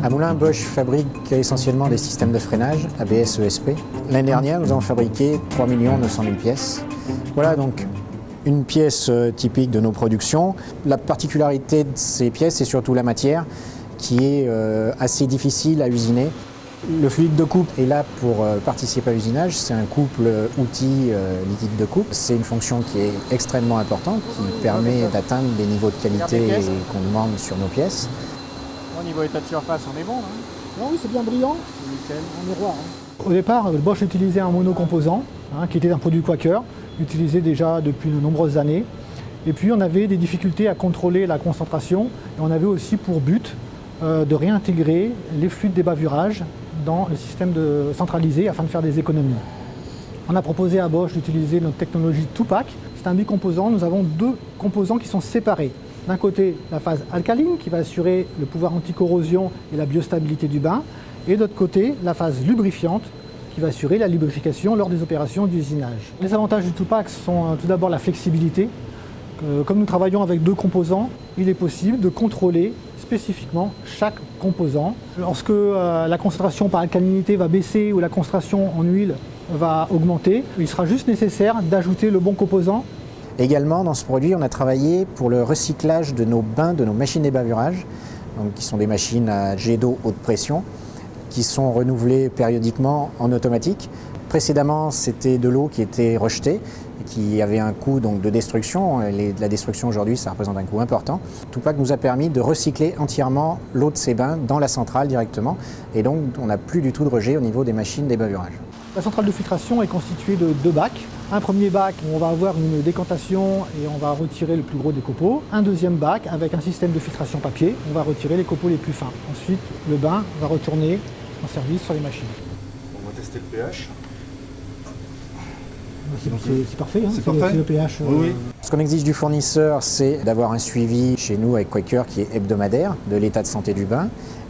À Moulins, Bosch fabrique essentiellement des systèmes de freinage, ABS, ESP. L'année dernière, nous avons fabriqué 3 900 000 pièces. Voilà donc une pièce typique de nos productions. La particularité de ces pièces, c'est surtout la matière qui est assez difficile à usiner. Le fluide de coupe est là pour participer à l'usinage. C'est un couple outil liquide de coupe. C'est une fonction qui est extrêmement importante, qui permet d'atteindre des niveaux de qualité qu'on demande sur nos pièces. Au niveau état de surface, on est bon, hein? Non, oui, c'est bien brillant. Nickel. Un miroir. Au départ, Bosch utilisait un monocomposant, qui était un produit Quaker, utilisé déjà depuis de nombreuses années. Et puis on avait des difficultés à contrôler la concentration. Et on avait aussi pour but de réintégrer les fluides des bavurages dans le système centralisé afin de faire des économies. On a proposé à Bosch d'utiliser notre technologie 2PAC. C'est un bicomposant. Nous avons deux composants qui sont séparés. D'un côté, la phase alcaline qui va assurer le pouvoir anticorrosion et la biostabilité du bain. Et de l'autre côté, la phase lubrifiante qui va assurer la lubrification lors des opérations d'usinage. Les avantages du 2PAC sont tout d'abord la flexibilité. Comme nous travaillons avec deux composants, il est possible de contrôler spécifiquement chaque composant. Lorsque la concentration par alcalinité va baisser ou la concentration en huile va augmenter, il sera juste nécessaire d'ajouter le bon composant. Également, dans ce produit, on a travaillé pour le recyclage de nos bains, de nos machines débavurage, donc qui sont des machines à jet d'eau haute pression, qui sont renouvelées périodiquement en automatique. Précédemment, c'était de l'eau qui était rejetée, qui avait un coût donc, de destruction. La destruction aujourd'hui, ça représente un coût important. 2PAC nous a permis de recycler entièrement l'eau de ces bains dans la centrale directement. Et donc, on n'a plus du tout de rejet au niveau des machines débavurage. La centrale de filtration est constituée de deux bacs. Un premier bac où on va avoir une décantation et on va retirer le plus gros des copeaux. Un deuxième bac avec un système de filtration papier. On va retirer les copeaux les plus fins. Ensuite, le bain va retourner en service sur les machines. On va tester le pH. C'est parfait, hein, c'est parfait. Le pH. Oui. Ce qu'on exige du fournisseur, c'est d'avoir un suivi chez nous avec Quaker qui est hebdomadaire de l'état de santé du bain.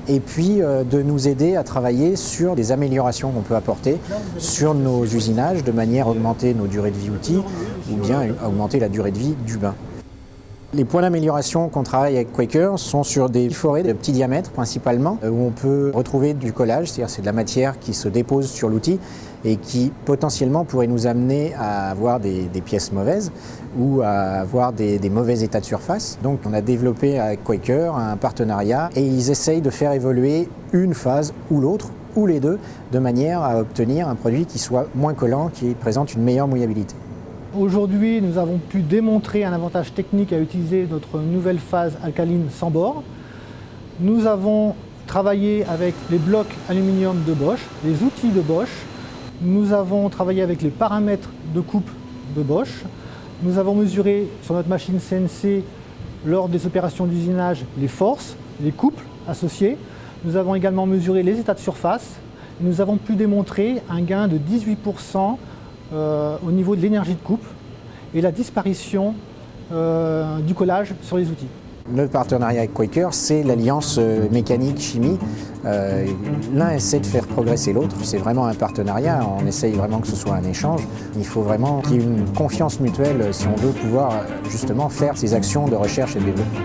Et puis de nous aider à travailler sur des améliorations qu'on peut apporter sur nos usinages de manière à augmenter nos durées de vie outils ou bien augmenter la durée de vie du bain. Les points d'amélioration qu'on travaille avec Quaker sont sur des forêts de petit diamètre principalement, où on peut retrouver du collage, c'est-à-dire c'est de la matière qui se dépose sur l'outil et qui potentiellement pourrait nous amener à avoir des pièces mauvaises ou à avoir des mauvais états de surface. Donc on a développé avec Quaker un partenariat et ils essayent de faire évoluer une phase ou l'autre, ou les deux, de manière à obtenir un produit qui soit moins collant, qui présente une meilleure mouillabilité. Aujourd'hui, nous avons pu démontrer un avantage technique à utiliser notre nouvelle phase alcaline sans bord. Nous avons travaillé avec les blocs aluminium de Bosch, les outils de Bosch. Nous avons travaillé avec les paramètres de coupe de Bosch. Nous avons mesuré sur notre machine CNC, lors des opérations d'usinage, les forces, les couples associés. Nous avons également mesuré les états de surface. Nous avons pu démontrer un gain de 18% au niveau de l'énergie de coupe et la disparition du collage sur les outils. Notre partenariat avec Quaker, c'est l'alliance mécanique-chimie. L'un essaie de faire progresser l'autre. C'est vraiment un partenariat. On essaye vraiment que ce soit un échange. Il faut vraiment qu'il y ait une confiance mutuelle si on veut pouvoir justement faire ces actions de recherche et de développement.